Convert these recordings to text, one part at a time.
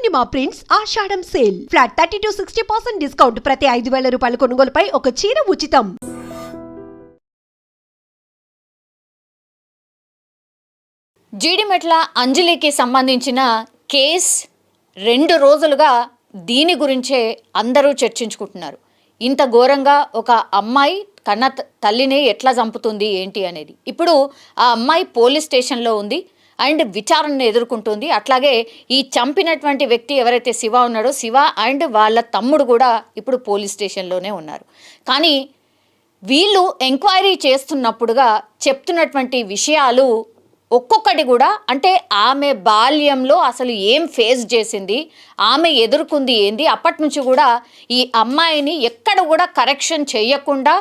పూర్ణిమ prints ఆషాఢం sale flat 30-60% discount ప్రతి 5,000 రూపాయల కొనుగోలుపై ఒక చీర ఉచితం. జీడిమెట్ల అంజలికి సంబంధించిన కేస్ 2 రోజులుగా దీని గురించే అందరూ చర్చించుకుంటున్నారు. ఇంత ఘోరంగా ఒక అమ్మాయి కన్న తల్లిని ఎట్లా చంపుతుంది ఏంటి అనేది. ఇప్పుడు ఆ అమ్మాయి పోలీస్ స్టేషన్లో ఉంది అండ్ విచారణను ఎదుర్కొంటుంది. అట్లాగే ఈ చంపినటువంటి వ్యక్తి ఎవరైతే శివ ఉన్నాడో శివ అండ్ వాళ్ళ తమ్ముడు కూడా ఇప్పుడు పోలీస్ స్టేషన్లోనే ఉన్నారు. కానీ వీళ్ళు ఎంక్వైరీ చేస్తున్నప్పుడుగా చెప్తున్నటువంటి విషయాలు ఒక్కొక్కటి కూడా అంటే ఆమె బాల్యంలో అసలు ఏం ఫేస్ చేసింది, ఆమె ఎదుర్కొంది ఏంది, అప్పటి నుంచి కూడా ఈ అమ్మాయిని ఎక్కడ కూడా కరెక్షన్ చేయకుండా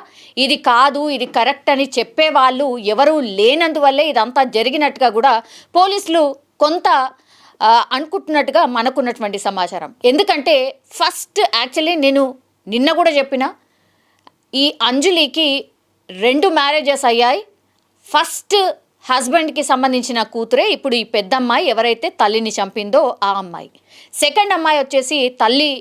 ఇది కాదు ఇది కరెక్ట్ అని చెప్పేవాళ్ళు ఎవరూ లేనందువల్లే ఇదంతా జరిగినట్టుగా కూడా పోలీసులు కొంత అనుకుంటున్నట్టుగా మనకున్నటువంటి సమాచారం. ఎందుకంటే ఫస్ట్ యాక్చువల్లీ నేను నిన్న కూడా చెప్పిన ఈ అంజలికి 2 మ్యారేజెస్ అయ్యాయి. ఫస్ట్ హస్బెండ్కి సంబంధించిన కూతురే ఇప్పుడు ఈ పెద్ద అమ్మాయి ఎవరైతే తల్లిని చంపిందో ఆ అమ్మాయి. సెకండ్ అమ్మాయి వచ్చేసి తల్లి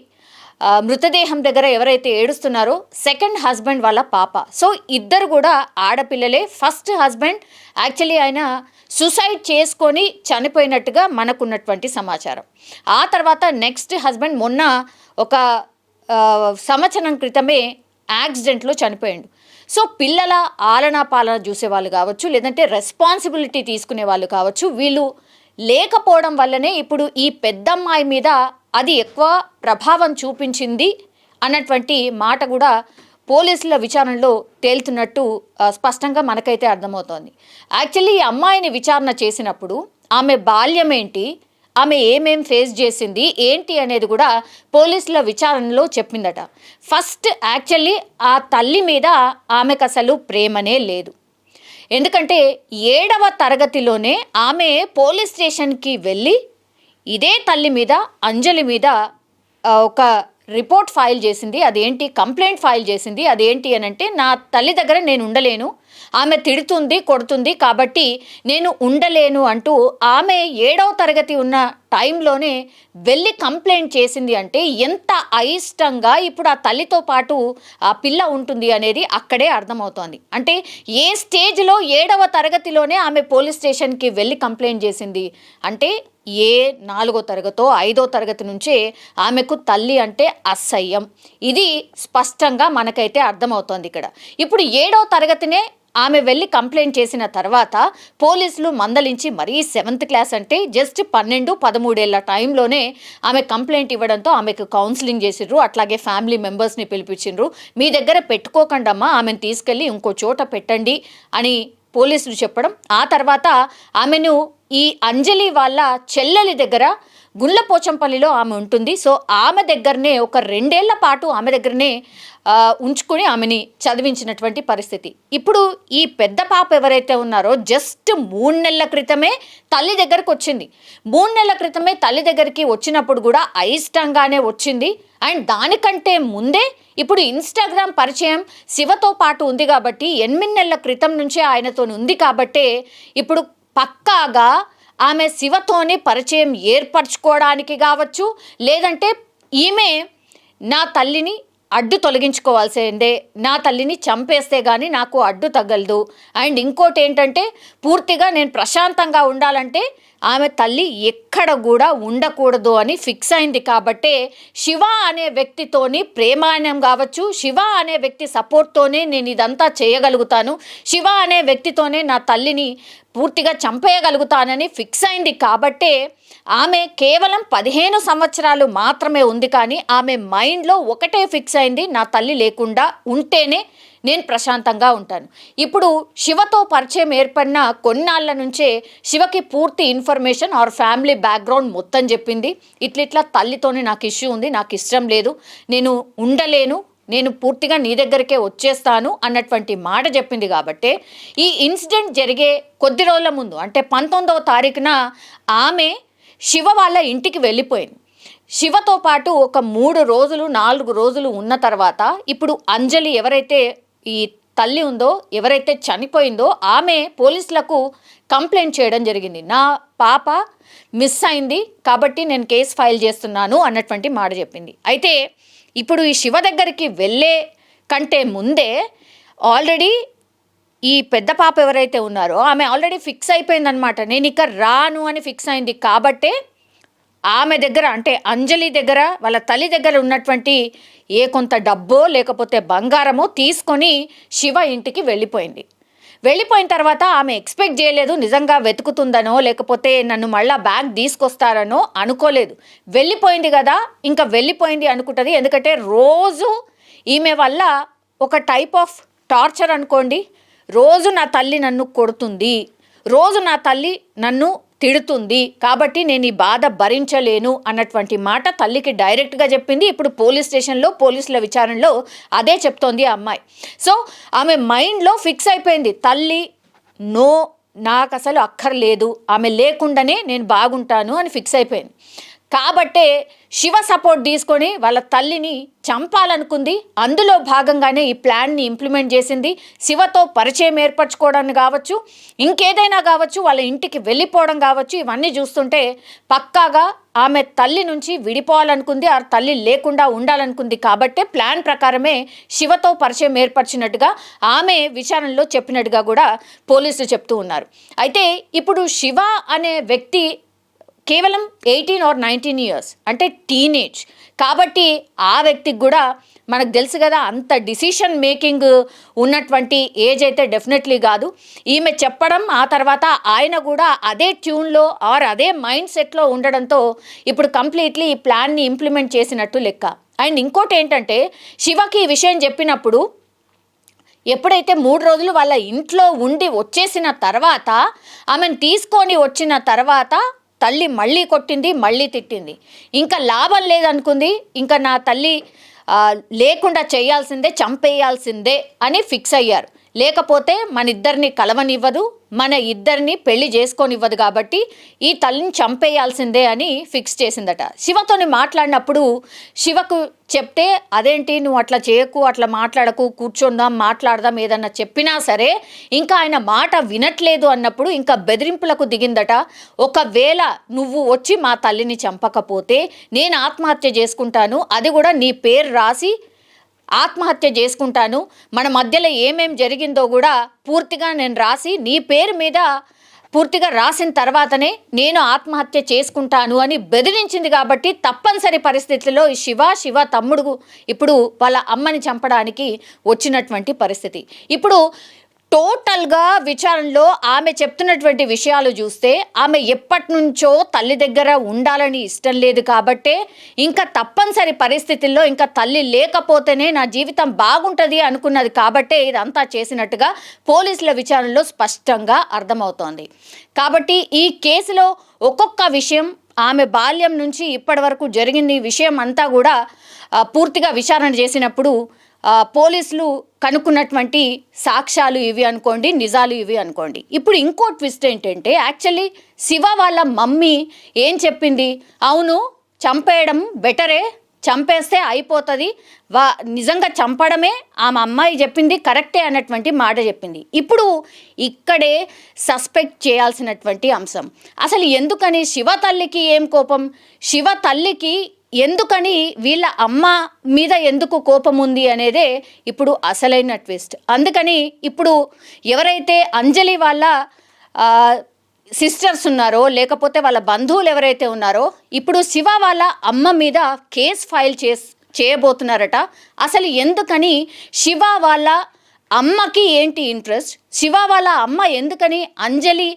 మృతదేహం దగ్గర ఎవరైతే ఏడుస్తున్నారో సెకండ్ హస్బెండ్ వాళ్ళ పాప. సో ఇద్దరు కూడా ఆడపిల్లలే. ఫస్ట్ హస్బెండ్ యాక్చువల్లీ ఆయన సూసైడ్ చేసుకొని చనిపోయినట్టుగా మనకున్నటువంటి సమాచారం. ఆ తర్వాత నెక్స్ట్ హస్బెండ్ మొన్న ఒక సంవత్సరం క్రితమే యాక్సిడెంట్లో చనిపోయాడు. సో పిల్లల ఆలనా పాలన చూసేవాళ్ళు కావచ్చు, లేదంటే రెస్పాన్సిబిలిటీ తీసుకునే వాళ్ళు కావచ్చు, వీళ్ళు లేకపోవడం వల్లనే ఇప్పుడు ఈ పెద్దమ్మాయి మీద అది ఎక్కువ ప్రభావం చూపించింది అన్నటువంటి మాట కూడా పోలీసుల విచారణలో తేలుతున్నట్టు స్పష్టంగా మనకైతే అర్థమవుతోంది. యాక్చువల్లీ ఈ అమ్మాయిని విచారణ చేసినప్పుడు ఆమె బాల్యం ఏంటి, ఆమె ఏమేం ఫేస్ చేసింది ఏంటి అనేది కూడా పోలీసుల విచారణలో చెప్పిందట. ఫస్ట్ యాక్చువల్లీ ఆ తల్లి మీద ఆమెకు అసలు ప్రేమనే లేదు. ఎందుకంటే 7వ తరగతిలోనే ఆమె పోలీస్ స్టేషన్కి వెళ్ళి ఇదే తల్లి మీద అంజలి మీద ఒక రిపోర్ట్ ఫైల్ చేసింది. అదేంటి కంప్లైంట్ ఫైల్ చేసింది. అదేంటి అని అంటే నా తల్లి దగ్గర నేను ఉండలేను, ఆమె తిడుతుంది కొడుతుంది కాబట్టి నేను ఉండలేను అంటూ ఆమె 7వ తరగతి ఉన్న టైంలోనే వెళ్ళి కంప్లైంట్ చేసింది. అంటే ఎంత అయిష్టంగా ఇప్పుడు ఆ తల్లితో పాటు ఆ పిల్ల ఉంటుంది అనేది అక్కడే అర్థమవుతోంది. అంటే ఏ స్టేజ్లో 7వ తరగతిలోనే ఆమె పోలీస్ స్టేషన్కి వెళ్ళి కంప్లైంట్ చేసింది అంటే 4వ తరగతో 5వ తరగతి నుంచే ఆమెకు తల్లి అంటే అసహ్యం. ఇది స్పష్టంగా మనకైతే అర్థమవుతోంది ఇక్కడ. ఇప్పుడు 7వ తరగతినే ఆమె వెళ్ళి కంప్లైంట్ చేసిన తర్వాత పోలీసులు మందలించి మరీ 7th క్లాస్ అంటే జస్ట్ 12-13 ఏళ్ల టైంలోనే ఆమె కంప్లైంట్ ఇవ్వడంతో ఆమెకు కౌన్సిలింగ్ చేసిర్రు. అట్లాగే ఫ్యామిలీ మెంబర్స్ని పిలిపించిండ్రు. మీ దగ్గర పెట్టుకోకండమ్మా, ఆమెను తీసుకెళ్ళి ఇంకో చోట పెట్టండి అని పోలీసులు చెప్పడం. ఆ తర్వాత ఆమెను ఈ అంజలి వాళ్ళ చెల్లెలి దగ్గర గుండ్లపోచంపల్లిలో ఆమె ఉంటుంది. సో ఆమె దగ్గరనే ఒక 2 ఏళ్ల పాటు ఆమె దగ్గరనే ఉంచుకొని ఆమెని చదివించినటువంటి పరిస్థితి. ఇప్పుడు ఈ పెద్ద పాప ఎవరైతే ఉన్నారో జస్ట్ 3 నెలల క్రితమే తల్లి దగ్గరకు వచ్చింది. 3 నెలల క్రితమే తల్లి దగ్గరికి వచ్చినప్పుడు కూడా అయిష్టంగానే వచ్చింది. అండ్ దానికంటే ముందే ఇప్పుడు ఇన్స్టాగ్రామ్ పరిచయం శివతో పాటు ఉంది కాబట్టి 8 నెలల క్రితం నుంచే ఆయనతో ఉంది కాబట్టే ఇప్పుడు పక్కాగా ఆమె శివతోనే పరిచయం ఏర్పరచుకోవడానికి కావచ్చు, లేదంటే ఈమె నా తల్లిని అడ్డు తొలగించుకోవాల్సిందే, నా తల్లిని చంపేస్తే కానీ నాకు అడ్డు తగలదు. అండ్ ఇంకోటి ఏంటంటే పూర్తిగా నేను ప్రశాంతంగా ఉండాలంటే ఆమె తల్లి ఎక్కడ కూడా ఉండకూడదు అని ఫిక్స్ అయింది. కాబట్టే శివ అనే వ్యక్తితోని ప్రేమాయణం కావచ్చు, శివ అనే వ్యక్తి సపోర్ట్తోనే నేను ఇదంతా చేయగలుగుతాను, శివ అనే వ్యక్తితోనే నా తల్లిని పూర్తిగా చంపేయగలుగుతానని ఫిక్స్ అయింది. కాబట్టే ఆమె కేవలం 15 సంవత్సరాలు మాత్రమే ఉంది, కానీ ఆమె మైండ్లో ఒకటే ఫిక్స్ అయింది, నా తల్లి లేకుండా ఉంటేనే నేను ప్రశాంతంగా ఉంటాను. ఇప్పుడు శివతో పరిచయం ఏర్పడిన కొన్నాళ్ళ నుంచే శివకి పూర్తి ఇన్ఫర్మేషన్ ఆర్ ఫ్యామిలీ బ్యాక్గ్రౌండ్ మొత్తం చెప్పింది. ఇట్లా తల్లితోనే నాకు ఇష్యూ ఉంది, నాకు ఇష్టం లేదు, నేను ఉండలేను, నేను పూర్తిగా నీ దగ్గరికే వచ్చేస్తాను అన్నటువంటి మాట చెప్పింది. కాబట్టి ఈ ఇన్సిడెంట్ జరిగే కొద్ది రోజుల ముందు అంటే 19వ తారీఖున ఆమె శివ వాళ్ళ ఇంటికి వెళ్ళిపోయింది. శివతో పాటు ఒక 3 రోజులు 4 రోజులు ఉన్న తర్వాత ఇప్పుడు అంజలి ఎవరైతే ఈ తల్లి ఉందో, ఎవరైతే చనిపోయిందో ఆమె పోలీసులకు కంప్లైంట్ చేయడం జరిగింది. నా పాప మిస్ అయింది కాబట్టి నేను కేసు ఫైల్ చేస్తున్నాను అన్నటువంటి మాట చెప్పింది. అయితే ఇప్పుడు ఈ శివ దగ్గరికి వెళ్ళే కంటే ముందే ఆల్రెడీ ఈ పెద్ద పాప ఎవరైతే ఉన్నారో ఆమె ఆల్రెడీ ఫిక్స్ అయిపోయిందనమాట. నేను ఇక రాను అని ఫిక్స్ అయింది కాబట్టే ఆమె దగ్గర, అంటే అంజలి దగ్గర, వాళ్ళ తల్లి దగ్గర ఉన్నటువంటి ఏ కొంత డబ్బో లేకపోతే బంగారమో తీసుకొని శివ ఇంటికి వెళ్ళిపోయింది. వెళ్ళిపోయిన తర్వాత ఆమె ఎక్స్పెక్ట్ చేయలేదు నిజంగా వెతుకుతుందనో లేకపోతే నన్ను మళ్ళా బ్యాగ్ తీసుకొస్తారనో అనుకోలేదు. వెళ్ళిపోయింది కదా, ఇంకా వెళ్ళిపోయింది అనుకుంటుంది. ఎందుకంటే రోజు ఈమె వల్ల ఒక టైప్ ఆఫ్ టార్చర్ అనుకోండి. రోజు నా తల్లి నన్ను కొడుతుంది, రోజు నా తల్లి నన్ను తిడుతుంది, కాబట్టి నేను ఈ బాధ భరించలేను అన్నటువంటి మాట తల్లికి డైరెక్ట్గా చెప్పింది. ఇప్పుడు పోలీస్ స్టేషన్లో పోలీసుల విచారణలో అదే చెప్తోంది ఆ అమ్మాయి. సో ఆమె మైండ్లో ఫిక్స్ అయిపోయింది, తల్లి నో, నాకు అసలు అక్కర్లేదు, ఆమె లేకుండానే నేను బాగుంటాను అని ఫిక్స్ అయిపోయింది. కాబట్టే శివ సపోర్ట్ తీసుకొని వాళ్ళ తల్లిని చంపాలనుకుంది. అందులో భాగంగానే ఈ ప్లాన్ని ఇంప్లిమెంట్ చేసింది. శివతో పరిచయం ఏర్పరచుకోవడానికి కావచ్చు, ఇంకేదైనా కావచ్చు, వాళ్ళ ఇంటికి వెళ్ళిపోవడం కావచ్చు, ఇవన్నీ చూస్తుంటే పక్కాగా ఆమె తల్లి నుంచి విడిపోవాలనుకుంది, ఆ తల్లి లేకుండా ఉండాలనుకుంది. కాబట్టే ప్లాన్ ప్రకారమే శివతో పరిచయం ఏర్పరిచినట్టుగా ఆమె విచారణలో చెప్పినట్టుగా కూడా పోలీసులు చెప్తూ ఉన్నారు. అయితే ఇప్పుడు శివ అనే వ్యక్తి కేవలం 18 or 19 years, అంటే టీనేజ్. కాబట్టి ఆ వ్యక్తికి కూడా మనకు తెలుసు కదా, అంత డిసిషన్ మేకింగ్ ఉన్నటువంటి ఏజ్ అయితే డెఫినెట్లీ కాదు. ఈమె చెప్పడం, ఆ తర్వాత ఆయన కూడా అదే ట్యూన్లో ఆర్ అదే మైండ్ సెట్లో ఉండడంతో ఇప్పుడు కంప్లీట్లీ ఈ ప్లాన్ని ఇంప్లిమెంట్ చేసినట్టు లెక్క. అండ్ ఇంకోటి ఏంటంటే, శివకి ఈ విషయం చెప్పినప్పుడు ఎప్పుడైతే 3 రోజులు వాళ్ళ ఇంట్లో ఉండి వచ్చేసిన తర్వాత, ఆమెను తీసుకొని వచ్చిన తర్వాత తల్లి మళ్ళీ కొట్టింది, మళ్ళీ తిట్టింది. ఇంకా లాభం లేదనుకుంది, ఇంకా నా తల్లి లేకుండా చేయాల్సిందే, చంపేయాల్సిందే అని ఫిక్స్ అయ్యారు. లేకపోతే మన ఇద్దరిని కలవనివ్వదు, మన ఇద్దరిని పెళ్లి చేసుకోనివ్వదు, కాబట్టి ఈ తల్లిని చంపేయాల్సిందే అని ఫిక్స్ చేసిందట. శివతోని మాట్లాడినప్పుడు శివకు చెప్తే, అదేంటి నువ్వు అట్లా చేయకు, అట్లా మాట్లాడకు, కూర్చుందాం, మాట్లాడదాం, ఏదన్నా చెప్పినా సరే ఇంకా ఆయన మాట వినట్లేదు అన్నప్పుడు ఇంకా బెదిరింపులకు దిగిందట. ఒకవేళ నువ్వు వచ్చి మా తల్లిని చంపకపోతే నేను ఆత్మహత్య చేసుకుంటాను, అది కూడా నీ పేరు రాసి ఆత్మహత్య చేసుకుంటాను, మన మధ్యలో ఏమేం జరిగిందో కూడా పూర్తిగా నేను రాసి నీ పేరు మీద పూర్తిగా రాసిన తర్వాతనే నేను ఆత్మహత్య చేసుకుంటాను అని బెదిరించింది. కాబట్టి తప్పనిసరి పరిస్థితుల్లో ఈ శివ తమ్ముడు ఇప్పుడు వాళ్ళ అమ్మని చంపడానికి వచ్చినటువంటి పరిస్థితి. ఇప్పుడు టోటల్గా విచారణలో ఆమె చెప్తున్నటువంటి విషయాలు చూస్తే ఆమె ఎప్పటి నుంచో తల్లి దగ్గర ఉండాలని ఇష్టం లేదు కాబట్టే ఇంకా తప్పనిసరి పరిస్థితుల్లో ఇంకా తల్లి లేకపోతేనే నా జీవితం బాగుంటుంది అనుకున్నది కాబట్టే ఇదంతా చేసినట్టుగా పోలీసుల విచారణలో స్పష్టంగా అర్థమవుతోంది. కాబట్టి ఈ కేసులో ఒక్కొక్క విషయం, ఆమె బాల్యం నుంచి ఇప్పటి వరకు జరిగిన ఈ విషయం అంతా కూడా పూర్తిగా విచారణ చేసినప్పుడు పోలీసులు కనుక్కున్నటువంటి సాక్ష్యాలు ఇవి అనుకోండి, నిజాలు ఇవి అనుకోండి. ఇప్పుడు ఇంకో ట్విస్ట్ ఏంటంటే, యాక్చువల్లీ శివ వాళ్ళ మమ్మీ ఏం చెప్పింది, అవును చంపేయడం బెటరే, చంపేస్తే అయిపోతుంది, నిజంగా చంపడమే ఆమె అమ్మాయి చెప్పింది కరెక్టే అన్నటువంటి మాట చెప్పింది. ఇప్పుడు ఇక్కడే సస్పెక్ట్ చేయాల్సినటువంటి అంశం, అసలు ఎందుకని శివ తల్లికి ఏం కోపం, శివ తల్లికి ఎందుకని వీళ్ళ అమ్మ మీద ఎందుకు కోపం ఉంది అనేదే ఇప్పుడు అసలైన ట్విస్ట్. అందుకని ఇప్పుడు ఎవరైతే అంజలి వాళ్ళ సిస్టర్స్ ఉన్నారో లేకపోతే వాళ్ళ బంధువులు ఎవరైతే ఉన్నారో ఇప్పుడు శివ వాళ్ళ అమ్మ మీద కేసు ఫైల్ చేయబోతున్నారట. అసలు ఎందుకని శివ వాళ్ళ అమ్మకి ఏంటి ఇంట్రెస్ట్, శివ వాళ్ళ అమ్మ ఎందుకని అంజలి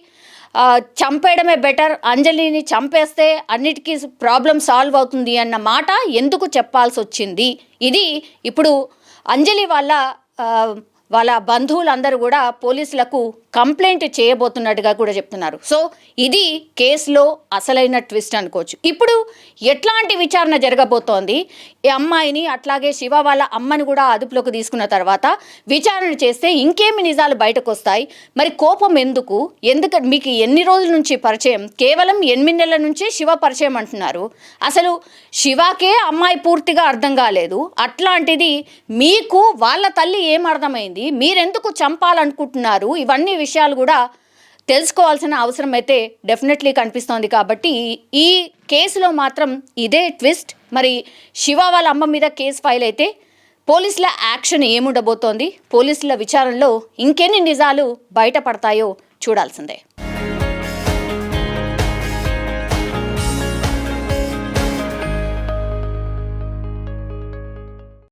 చంపేయడమే బెటర్, అంజలిని చంపేస్తే అన్నిటికీ ప్రాబ్లం సాల్వ్ అవుతుంది అన్న మాట ఎందుకు చెప్పాల్సి వచ్చింది, ఇది ఇప్పుడు అంజలి వాళ్ళ బంధువులందరూ కూడా పోలీసులకు కంప్లైంట్ చేయబోతున్నట్టుగా కూడా చెప్తున్నారు. సో ఇది కేసులో అసలైన ట్విస్ట్ అనుకోవచ్చు. ఇప్పుడు ఎట్లాంటి విచారణ జరగబోతోంది, ఈ అమ్మాయిని అట్లాగే శివ వాళ్ళ అమ్మని కూడా అదుపులోకి తీసుకున్న తర్వాత విచారణ చేస్తే ఇంకేమి నిజాలు బయటకు వస్తాయి, మరి కోపం ఎందుకు, ఎందుకంటే మీకు ఎన్ని రోజుల నుంచి పరిచయం, కేవలం 8 నెలల నుంచే శివ పరిచయం అంటున్నారు, అసలు శివకే అమ్మాయి పూర్తిగా అర్థం కాలేదు, అట్లాంటిది మీకు వాళ్ళ తల్లి ఏం అర్థమైంది, జరిగింది, మీరెందుకు చంపాలనుకుంటున్నారు, ఇవన్నీ విషయాలు కూడా తెలుసుకోవాల్సిన అవసరం అయితే డెఫినెట్లీ కనిపిస్తోంది. కాబట్టి ఈ కేసులో మాత్రం ఇదే ట్విస్ట్. మరి శివ వాళ్ళ అమ్మ మీద కేసు ఫైల్ అయితే పోలీసుల యాక్షన్ ఏముండబోతోంది, పోలీసుల విచారణలో ఇంకెన్ని నిజాలు బయటపడతాయో చూడాల్సిందే.